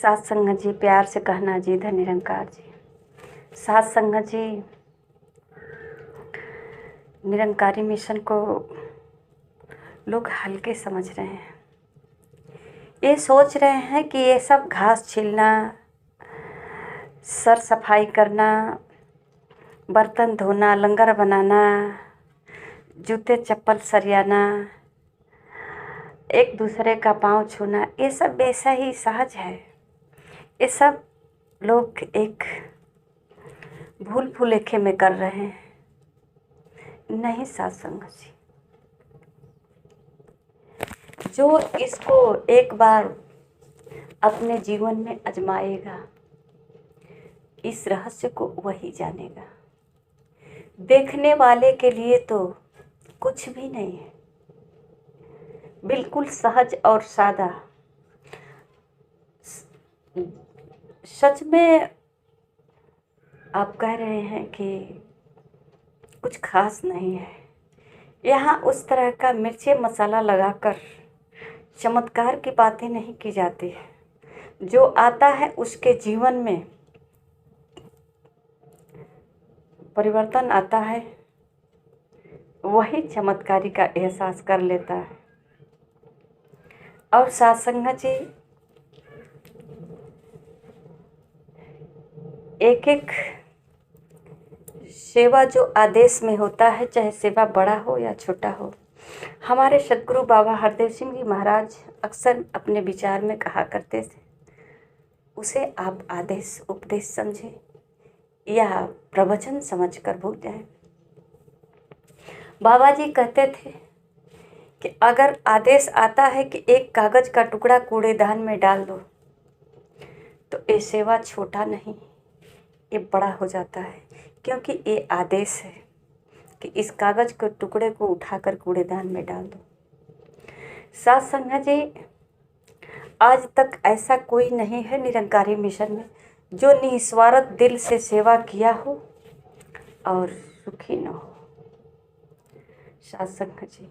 सात संगत जी, प्यार से कहना जी, धन निरंकार जी। सात संगत जी, निरंकारी मिशन को लोग हल्के समझ रहे हैं। ये सोच रहे हैं कि ये सब घास छीलना, सर सफाई करना, बर्तन धोना, लंगर बनाना, जूते चप्पल सरियाना, एक दूसरे का पाँव छूना, ये सब वैसा ही सहज है। ये सब लोग एक भूल भुलेखे में कर रहे हैं। नहीं सात संगत जी, जो इसको एक बार अपने जीवन में आजमाएगा, इस रहस्य को वही जानेगा। देखने वाले के लिए तो कुछ भी नहीं है, बिल्कुल सहज और सादा। सच में आप कह रहे हैं कि कुछ खास नहीं है। यहाँ उस तरह का मिर्ची मसाला लगाकर चमत्कार की बातें नहीं की जाती है। जो आता है उसके जीवन में परिवर्तन आता है, वही चमत्कारी का एहसास कर लेता है। और सात संगत जी, एक एक सेवा जो आदेश में होता है, चाहे सेवा बड़ा हो या छोटा हो, हमारे सदगुरु बाबा हरदेव सिंह जी महाराज अक्सर अपने विचार में कहा करते थे, उसे आप आदेश उपदेश समझें या प्रवचन समझकर भूल जाएं। बाबा जी कहते थे कि अगर आदेश आता है कि एक कागज का टुकड़ा कूड़ेदान में डाल दो, तो ये सेवा छोटा नहीं, ये बड़ा हो जाता है, क्योंकि ये आदेश है कि इस कागज के टुकड़े को उठाकर कूड़ेदान में डाल दो। सात संगत जी, आज तक ऐसा कोई नहीं है निरंकारी मिशन में जो निस्वार्थ दिल से सेवा किया हो और सुखी न हो। सात संगत जी,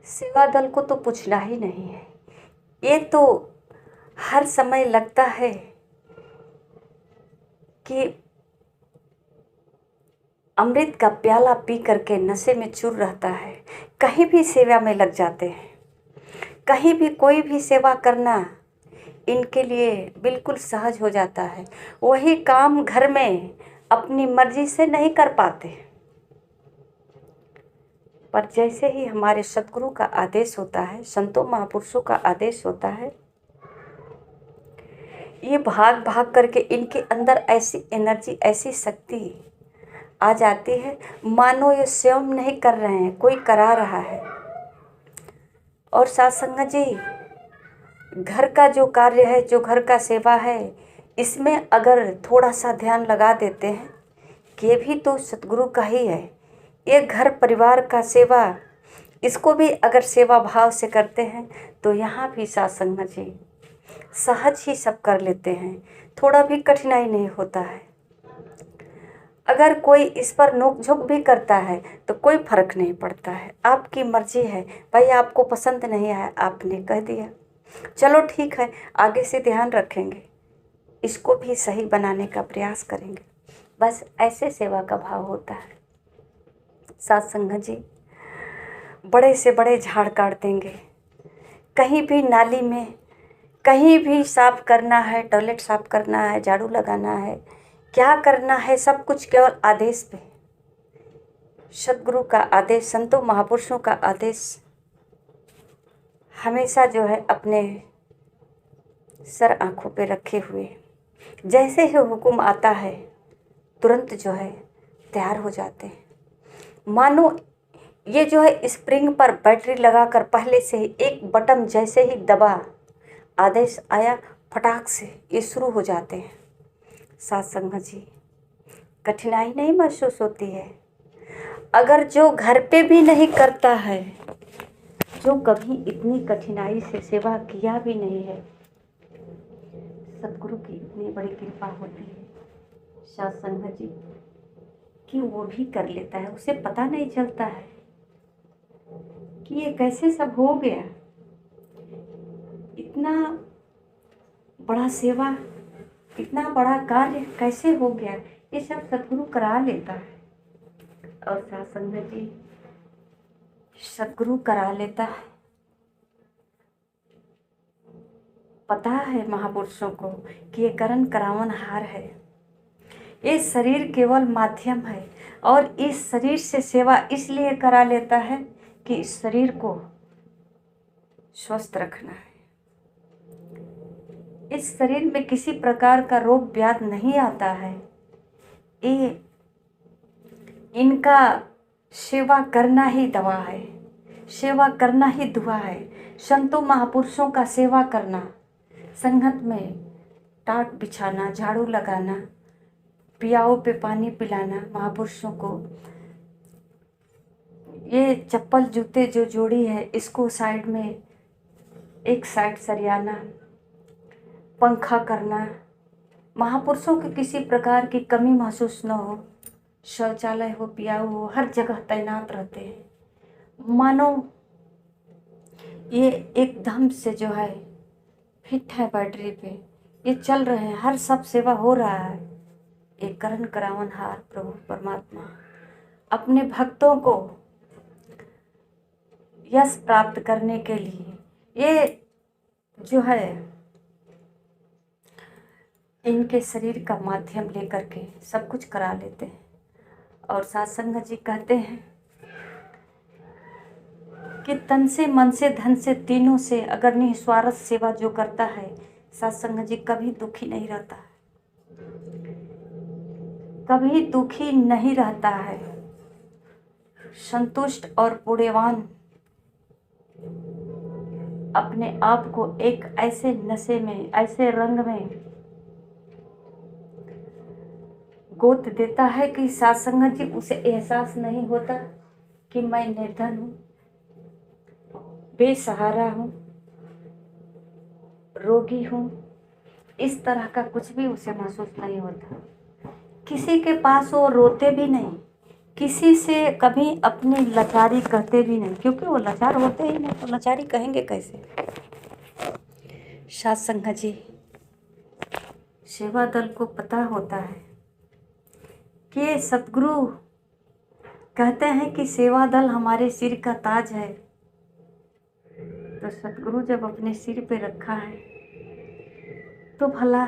सेवा दल को तो पूछना ही नहीं है। ये तो हर समय लगता है कि अमृत का प्याला पी करके नशे में चूर रहता है। कहीं भी सेवा में लग जाते हैं, कहीं भी कोई भी सेवा करना इनके लिए बिल्कुल सहज हो जाता है। वही काम घर में अपनी मर्जी से नहीं कर पाते, पर जैसे ही हमारे सदगुरु का आदेश होता है, संतों महापुरुषों का आदेश होता है, ये भाग भाग करके इनके अंदर ऐसी एनर्जी, ऐसी शक्ति आ जाती है, मानो ये स्वयं नहीं कर रहे हैं, कोई करा रहा है। और सात संगत जी, घर का जो कार्य है, जो घर का सेवा है, इसमें अगर थोड़ा सा ध्यान लगा देते हैं कि ये भी तो सतगुरु का ही है, ये घर परिवार का सेवा, इसको भी अगर सेवा भाव से करते हैं तो यहाँ भी सात संगत जी सहज ही सब कर लेते हैं, थोड़ा भी कठिनाई नहीं होता है। अगर कोई इस पर नोक झोंक भी करता है तो कोई फर्क नहीं पड़ता है, आपकी मर्जी है भाई, आपको पसंद नहीं आया, आपने कह दिया, चलो ठीक है, आगे से ध्यान रखेंगे, इसको भी सही बनाने का प्रयास करेंगे। बस ऐसे सेवा का भाव होता है। सात संगत जी, बड़े से बड़े झाड़ काट देंगे, कहीं भी नाली में कहीं भी साफ करना है, टॉयलेट साफ करना है, झाड़ू लगाना है, क्या करना है, सब कुछ केवल आदेश पे। सदगुरु का आदेश, संतों महापुरुषों का आदेश हमेशा जो है अपने सर आँखों पे रखे हुए, जैसे ही हुक्म आता है तुरंत जो है तैयार हो जाते हैं। मानो ये जो है स्प्रिंग पर बैटरी लगाकर पहले से ही एक बटन जैसे ही दबा, आदेश आया, फटाक से ये शुरू हो जाते हैं। सात संगत जी, कठिनाई नहीं महसूस होती है। अगर जो घर पे भी नहीं करता है, जो कभी इतनी कठिनाई से सेवा किया भी नहीं है, सतगुरु की इतनी बड़ी कृपा होती है सात संगत जी कि वो भी कर लेता है, उसे पता नहीं चलता है कि ये कैसे सब हो गया। इतना बड़ा सेवा, इतना बड़ा कार्य कैसे हो गया, ये सब सदगुरु करा लेता है। और साथ संगत जी, सदगुरु करा लेता है। पता है महापुरुषों को कि ये करण करावन हार है, ये शरीर केवल माध्यम है, और इस शरीर से सेवा इसलिए करा लेता है कि इस शरीर को स्वस्थ रखना है। इस शरीर में किसी प्रकार का रोग व्याध नहीं आता है। ये इनका सेवा करना ही दवा है, सेवा करना ही दुआ है। संतों महापुरुषों का सेवा करना, संगत में टाट बिछाना, झाड़ू लगाना, पियाओ पे पानी पिलाना महापुरुषों को, ये चप्पल जूते जो जोड़ी है इसको साइड में एक साइड सरियाना, पंखा करना, महापुरुषों की किसी प्रकार की कमी महसूस न हो, शौचालय हो, पियाओ हो, हर जगह तैनात रहते हैं। मानो ये एकदम से जो है फिट है बैटरी पे, ये चल रहे हैं, हर सब सेवा हो रहा है। एक करण करावन हार प्रभु परमात्मा अपने भक्तों को यश प्राप्त करने के लिए ये जो है इनके शरीर का माध्यम लेकर के सब कुछ करा लेते हैं। और सत्संग जी कहते हैं कि तन से, मन से, धन से, तीनों से अगर निस्वार्थ सेवा जो करता है, सत्संग जी कभी दुखी नहीं रहता है, कभी दुखी नहीं रहता है। संतुष्ट और पुण्यवान अपने आप को एक ऐसे नशे में, ऐसे रंग में गोत देता है कि सत्संग जी उसे एहसास नहीं होता कि मैं निर्धन हूँ, बेसहारा हूँ, रोगी हूँ। इस तरह का कुछ भी उसे महसूस नहीं होता। किसी के पास वो रोते भी नहीं, किसी से कभी अपनी लाचारी कहते भी नहीं, क्योंकि वो लाचार होते ही नहीं, तो लाचारी कहेंगे कैसे। सत्संग जी सेवा दल को पता होता है कि सतगुरु कहते हैं कि सेवा दल हमारे सिर का ताज है। तो सतगुरु जब अपने सिर पे रखा है तो भला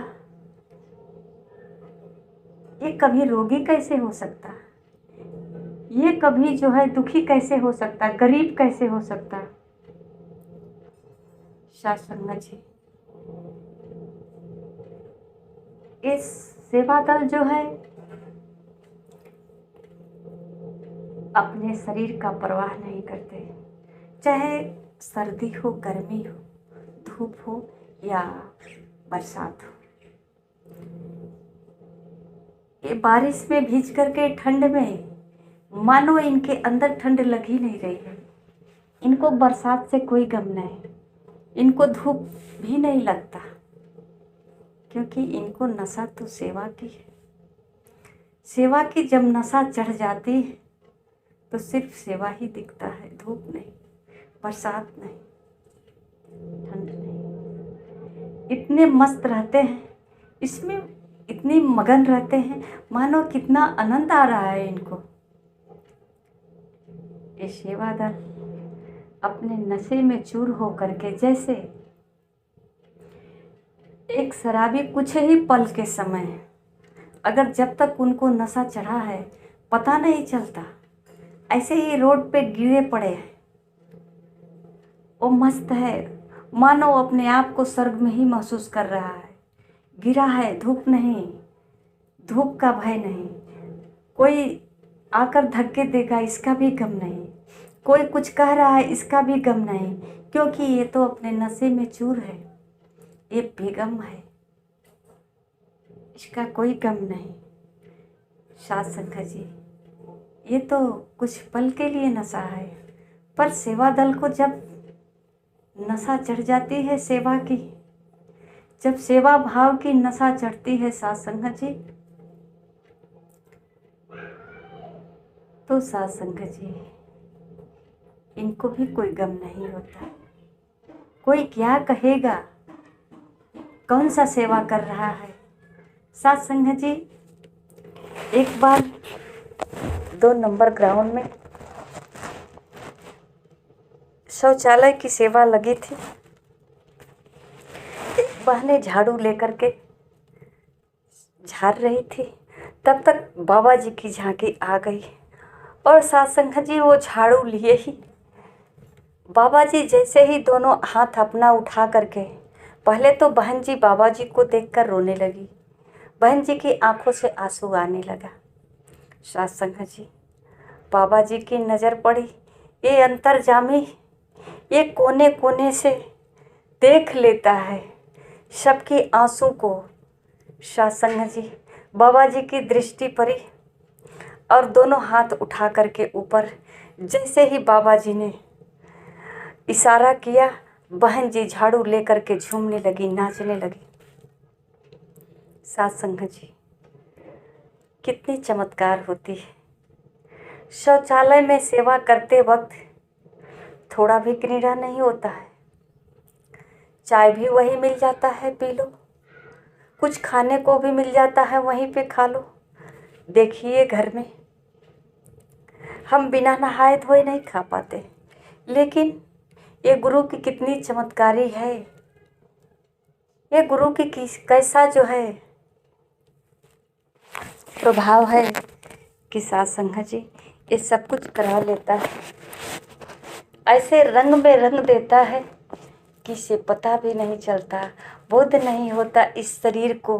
ये कभी रोगी कैसे हो सकता, ये कभी जो है दुखी कैसे हो सकता, गरीब कैसे हो सकता। सत्संग जी इस सेवा दल जो है अपने शरीर का परवाह नहीं करते, चाहे सर्दी हो, गर्मी हो, धूप हो या बरसात हो। ये बारिश में भीज करके ठंड में मानो इनके अंदर ठंड लग ही नहीं रही है। इनको बरसात से कोई गम नहीं, इनको धूप भी नहीं लगता, क्योंकि इनको नशा तो सेवा की है। सेवा की जब नशा चढ़ जाती है तो सिर्फ सेवा ही दिखता है, धूप नहीं, बरसात नहीं, ठंड नहीं। इतने मस्त रहते हैं, इसमें इतनी मगन रहते हैं, मानो कितना आनंद आ रहा है इनको। ये सेवा दल अपने नशे में चूर हो करके, जैसे एक शराबी कुछ ही पल के समय, अगर जब तक उनको नशा चढ़ा है पता नहीं चलता, ऐसे ही रोड पे गिरे पड़े हैं, वो मस्त है, मानो अपने आप को स्वर्ग में ही महसूस कर रहा है। गिरा है, धूप नहीं, धूप का भय नहीं, कोई आकर धक्के देगा इसका भी गम नहीं, कोई कुछ कह रहा है इसका भी गम नहीं, क्योंकि ये तो अपने नशे में चूर है, ये बेगम है, इसका कोई गम नहीं। सत्संग जी ये तो कुछ पल के लिए नशा है, पर सेवा दल को जब नशा चढ़ जाती है सेवा की, जब सेवा भाव की नशा चढ़ती है सत्संग जी, तो सत्संग जी इनको भी कोई गम नहीं होता। कोई क्या कहेगा, कौन सा सेवा कर रहा है। साथ संगत जी, एक बार 2 नंबर ग्राउंड में शौचालय की सेवा लगी थी। एक बहने झाड़ू लेकर के झाड़ रही थी, तब तक बाबा जी की झांकी आ गई और साथ संगत जी वो झाड़ू लिए ही बाबा जी जैसे ही दोनों हाथ अपना उठा करके, पहले तो बहन जी बाबा जी को देखकर रोने लगी। बहन जी की आंखों से आंसू आने लगा। साथ संगत जी, बाबा जी की नज़र पड़ी, ये अंतर्जामी ये कोने कोने से देख लेता है सबकी आंसू को। साथ संगत जी, बाबा जी की दृष्टि पड़ी और दोनों हाथ उठा करके ऊपर, जैसे ही बाबा जी ने इशारा किया, बहन जी झाड़ू लेकर के झूमने लगी, नाचने लगी। साथ संगत जी, कितनी चमत्कार होती है। शौचालय में सेवा करते वक्त थोड़ा भी किराया नहीं होता है। चाय भी वही मिल जाता है, पी लो। कुछ खाने को भी मिल जाता है, वहीं पे खा लो। देखिए घर में हम बिना नहाए धोए नहीं खा पाते, लेकिन ये गुरु की कितनी चमत्कारी है। ये गुरु की कैसा जो है प्रभाव है कि साथ संगत जी ये सब कुछ करा लेता है। ऐसे रंग में रंग देता है कि इसे पता भी नहीं चलता, बोध नहीं होता इस शरीर को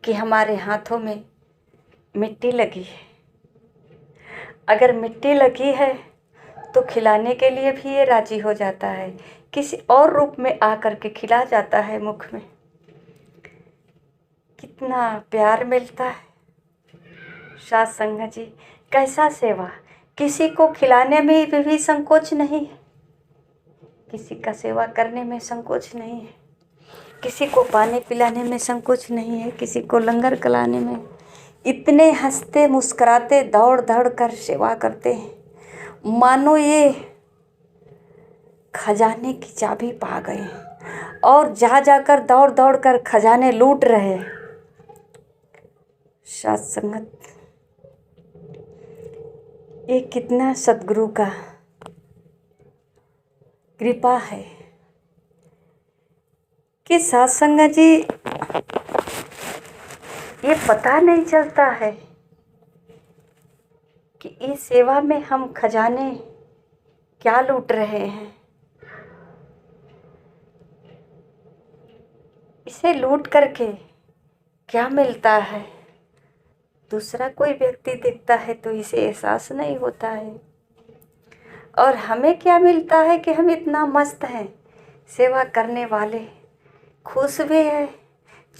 कि हमारे हाथों में मिट्टी लगी है। अगर मिट्टी लगी है तो खिलाने के लिए भी ये राजी हो जाता है, किसी और रूप में आकर के खिला जाता है मुख में। कितना प्यार मिलता है। साथ संगत जी, कैसा सेवा, किसी को खिलाने में भी संकोच नहीं है, किसी का सेवा करने में संकोच नहीं है, किसी को पानी पिलाने में संकोच नहीं है, किसी को लंगर खिलाने में। इतने हंसते मुस्कुराते दौड़ दौड़ कर सेवा करते हैं, मानो ये खजाने की चाबी पा गए हैं और जा जाकर दौड़ दौड़ कर खजाने लूट रहे हैं। साथ संगत, ये कितना सद्गुरु का कृपा है कि साथ संगत जी ये पता नहीं चलता है कि इस सेवा में हम खजाने क्या लूट रहे हैं। इसे लूट करके क्या मिलता है, दूसरा कोई व्यक्ति देखता है तो इसे एहसास नहीं होता है। और हमें क्या मिलता है कि हम इतना मस्त हैं, सेवा करने वाले खुश भी है,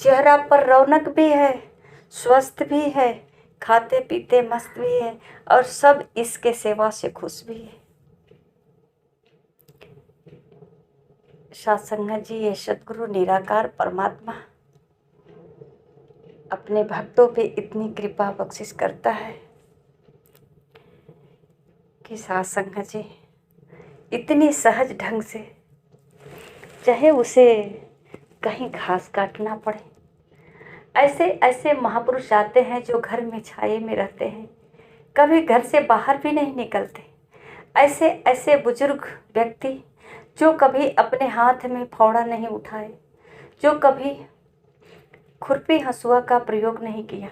चेहरा पर रौनक भी है, स्वस्थ भी है, खाते पीते मस्त भी है और सब इसके सेवा से खुश भी है। साथ संगत जी, ये सद्गुरु निराकार परमात्मा अपने भक्तों पे इतनी कृपा बख्शिश करता है कि साथ संगत जी इतनी सहज ढंग से, चाहे उसे कहीं घास काटना पड़े। ऐसे ऐसे महापुरुष आते हैं जो घर में छाये में रहते हैं, कभी घर से बाहर भी नहीं निकलते। ऐसे ऐसे बुजुर्ग व्यक्ति जो कभी अपने हाथ में फावड़ा नहीं उठाए, जो कभी खुरपी हंसुआ का प्रयोग नहीं किया,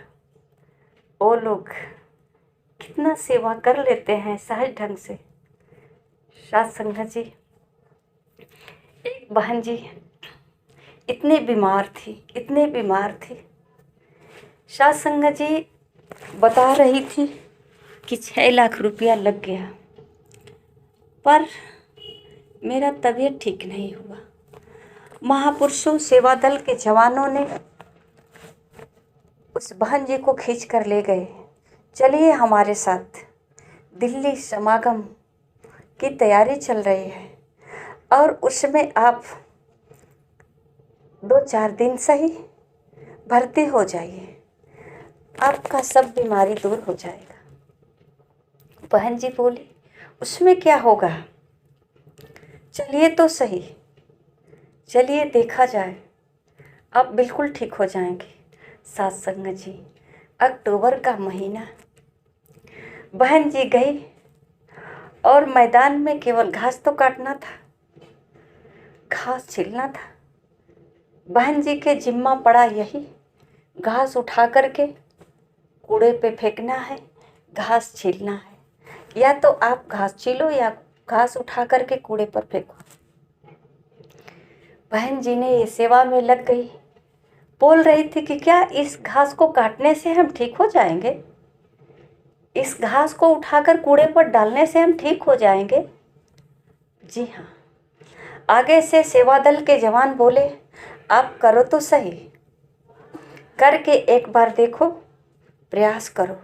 वो लोग कितना सेवा कर लेते हैं सहज ढंग से। साथ संगत जी, एक बहन जी इतनी बीमार थी। साथ संगत जी बता रही थी कि 6 लाख रुपया लग गया, पर मेरा तबीयत ठीक नहीं हुआ। महापुरुषों सेवा दल के जवानों ने उस बहन जी को खींच कर ले गए, चलिए हमारे साथ, दिल्ली समागम की तैयारी चल रही है और उसमें आप 2-4 दिन सही भर्ती हो जाइए, आपका सब बीमारी दूर हो जाएगा। बहन जी बोली, उसमें क्या होगा, चलिए तो सही, चलिए देखा जाए। आप बिल्कुल ठीक हो जाएंगे। साथ संगत जी, अक्टूबर का महीना, बहन जी गई और मैदान में केवल घास तो काटना था, घास छीलना था। बहन जी के जिम्मा पड़ा यही, घास उठा करके कूड़े पे फेंकना है, घास छीलना है। या तो आप घास छीलो या घास उठा करके कूड़े पर फेंको। बहन जी ने ये सेवा में लग गई। बोल रही थी कि क्या इस घास को काटने से हम ठीक हो जाएंगे? इस घास को उठाकर कूड़े पर डालने से हम ठीक हो जाएंगे? जी हाँ। आगे से सेवा दल के जवान बोले, आप करो तो सही, करके एक बार देखो, प्रयास करो।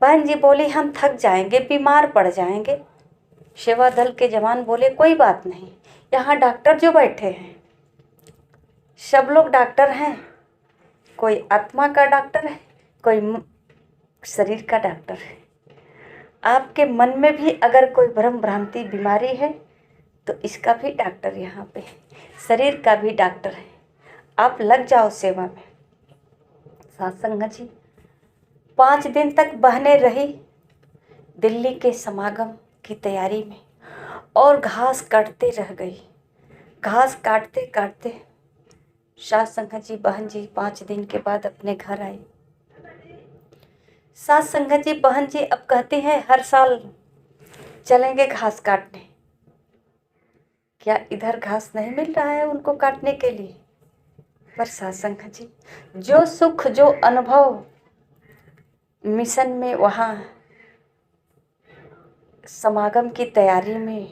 बहन जी बोली, हम थक जाएंगे, बीमार पड़ जाएंगे। सेवा दल के जवान बोले, कोई बात नहीं, यहाँ डॉक्टर जो बैठे हैं सब लोग डॉक्टर हैं। कोई आत्मा का डॉक्टर है, कोई शरीर का डॉक्टर है। आपके मन में भी अगर कोई भ्रम भ्रांति बीमारी है तो इसका भी डॉक्टर यहाँ पे है, शरीर का भी डॉक्टर है। आप लग जाओ सेवा में। सत्संग जी 5 दिन तक बहने रही दिल्ली के समागम की तैयारी में और घास काटते रह गई। घास काटते काटते सात संगत जी बहन जी 5 दिन के बाद अपने घर आई। सात संगत जी बहन जी अब कहती हैं हर साल चलेंगे घास काटने। क्या इधर घास नहीं मिल रहा है उनको काटने के लिए? पर सात संगत जी जो सुख जो अनुभव मिशन में वहाँ समागम की तैयारी में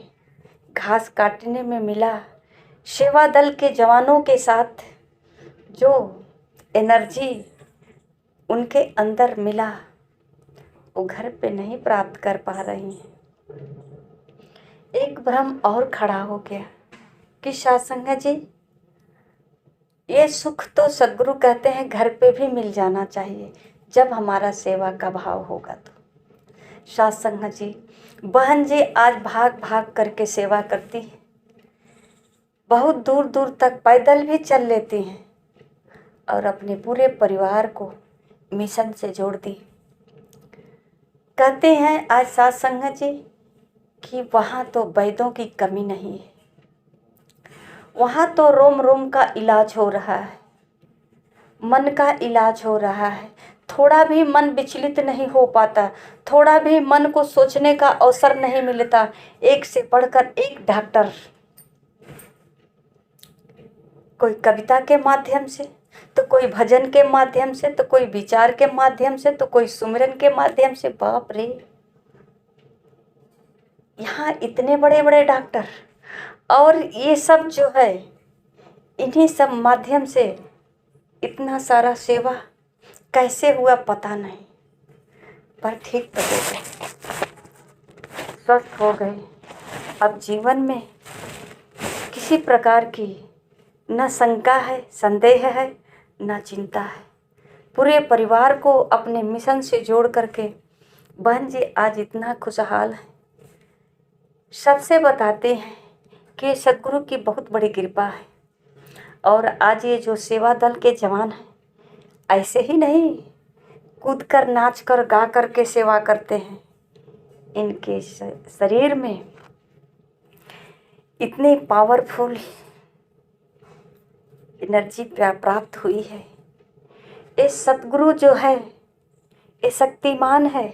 घास काटने में मिला, सेवा दल के जवानों के साथ जो एनर्जी उनके अंदर मिला वो घर पे नहीं प्राप्त कर पा रही हैं। एक भ्रम और खड़ा हो गया कि सत्संग जी ये सुख तो सद्गुरु कहते हैं घर पे भी मिल जाना चाहिए जब हमारा सेवा का भाव होगा। तो सत्संग जी बहन जी आज भाग भाग करके सेवा करती है, बहुत दूर दूर तक पैदल भी चल लेती हैं और अपने पूरे परिवार को मिशन से जोड़ती। कहते हैं आज सत्संग जी कि वहाँ तो वैद्यों की कमी नहीं है, वहाँ तो रोम रोम का इलाज हो रहा है, मन का इलाज हो रहा है। थोड़ा भी मन विचलित नहीं हो पाता, थोड़ा भी मन को सोचने का अवसर नहीं मिलता। एक से बढ़कर एक डॉक्टर, कोई कविता के माध्यम से तो कोई भजन के माध्यम से तो कोई विचार के माध्यम से तो कोई सुमिरन के माध्यम से। बाप रे, यहाँ इतने बड़े बड़े डॉक्टर और ये सब जो है इन्हीं सब माध्यम से इतना सारा सेवा कैसे हुआ पता नहीं, पर ठीक तो हो गए, स्वस्थ हो गए। अब जीवन में किसी प्रकार की न शंका है, संदेह है, न चिंता है। पूरे परिवार को अपने मिशन से जोड़ करके बहन जी आज इतना खुशहाल है। सबसे बताते हैं कि सद्गुरु की बहुत बड़ी कृपा है। और आज ये जो सेवा दल के जवान हैं ऐसे ही नहीं कूद कर नाच कर गा कर के सेवा करते हैं, इनके शरीर में इतनी पावरफुल एनर्जी प्राप्त हुई है। ये सतगुरु जो है ये शक्तिमान है,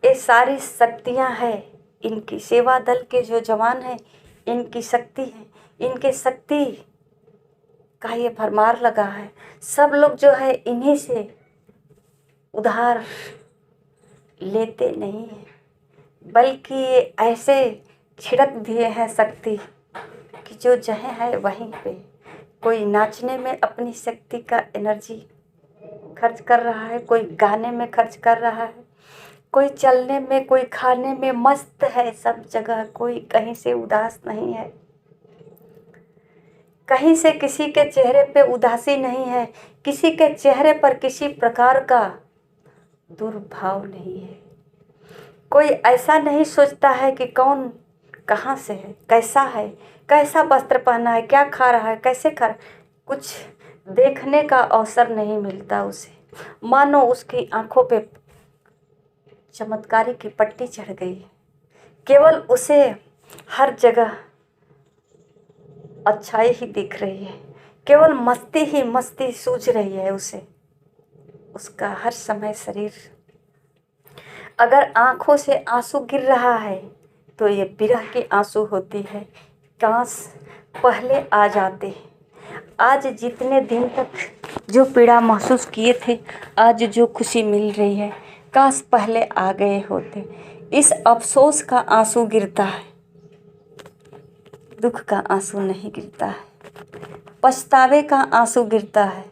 ये सारी शक्तियाँ हैं इनकी। सेवा दल के जो जवान हैं इनकी शक्ति है, इनके शक्ति का ये भरमार लगा है। सब लोग जो है इन्हीं से उधार लेते नहीं हैं, बल्कि ये ऐसे छिड़क दिए हैं शक्ति कि जो जहाँ है वहीं पे। कोई नाचने में अपनी शक्ति का एनर्जी खर्च कर रहा है, कोई गाने में खर्च कर रहा है, कोई चलने में, कोई खाने में मस्त है। सब जगह कोई कहीं से उदास नहीं है, कहीं से किसी के चेहरे पे उदासी नहीं है, किसी के चेहरे पर किसी प्रकार का दुर्भाव नहीं है। कोई ऐसा नहीं सोचता है कि कौन कहाँ से है, कैसा वस्त्र पहना है, क्या खा रहा है, कैसे खा रहा है। कुछ देखने का अवसर नहीं मिलता उसे, मानो उसकी आंखों पे चमत्कारी की पट्टी चढ़ गई। केवल उसे हर जगह अच्छाई ही दिख रही है, केवल मस्ती ही मस्ती सूझ रही है उसे। उसका हर समय शरीर, अगर आंखों से आंसू गिर रहा है तो ये विरह के आंसू होती है। काश पहले आ जाते। आज जितने दिन तक जो पीड़ा महसूस किए थे, आज जो खुशी मिल रही है, काश पहले आ गए होते। इस अफसोस का आंसू गिरता है, दुख का आंसू नहीं गिरता है, पछतावे का आंसू गिरता है।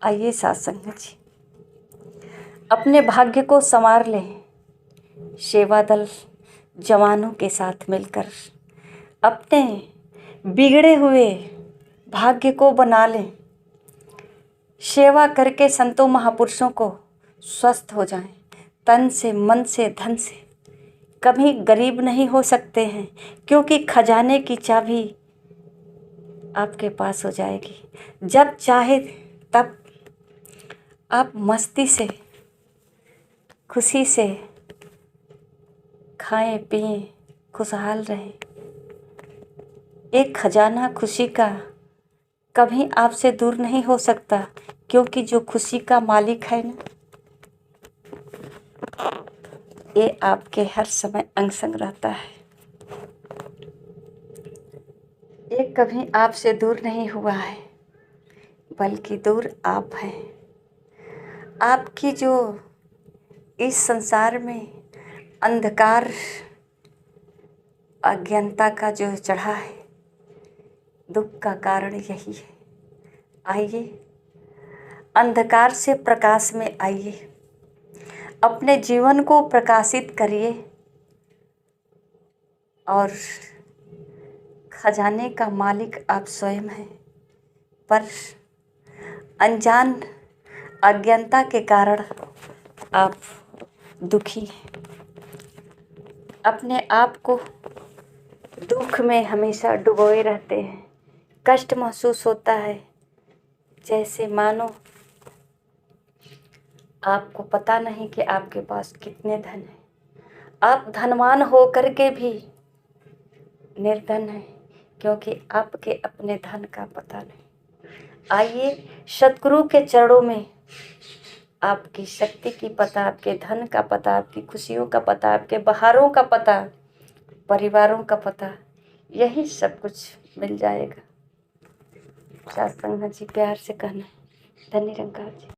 आइए सत्संग जी, अपने भाग्य को संवार लें। सेवा दल जवानों के साथ मिलकर अपने बिगड़े हुए भाग्य को बना लें। सेवा करके संतों महापुरुषों को स्वस्थ हो जाएं, तन से, मन से, धन से। कभी गरीब नहीं हो सकते हैं, क्योंकि खजाने की चाबी आपके पास हो जाएगी। जब चाहे तब आप मस्ती से, खुशी से खाएं पिएं, खुशहाल रहें। एक खजाना खुशी का कभी आपसे दूर नहीं हो सकता, क्योंकि जो खुशी का मालिक है ना, ये आपके हर समय अंग संग रहता है। ये कभी आपसे दूर नहीं हुआ है, बल्कि दूर आप हैं। आपकी जो इस संसार में अंधकार, अज्ञानता का जो चढ़ा है, दुख का कारण यही है। आइए अंधकार से प्रकाश में आइए, अपने जीवन को प्रकाशित करिए और खजाने का मालिक आप स्वयं हैं। पर अनजान अज्ञानता के कारण आप दुखी हैं, अपने आप को दुख में हमेशा डुबोए रहते हैं। कष्ट महसूस होता है, जैसे मानो आपको पता नहीं कि आपके पास कितने धन है। आप धनवान हो कर के भी निर्धन हैं, क्योंकि आपके अपने धन का पता नहीं। आइए सतगुरु के चरणों में आपकी शक्ति की पता, आपके धन का पता, आपकी खुशियों का पता, आपके बहारों का पता, परिवारों का पता, यही सब कुछ मिल जाएगा। सत्संग जी प्यार से कहना। धन्य निरंकार जी।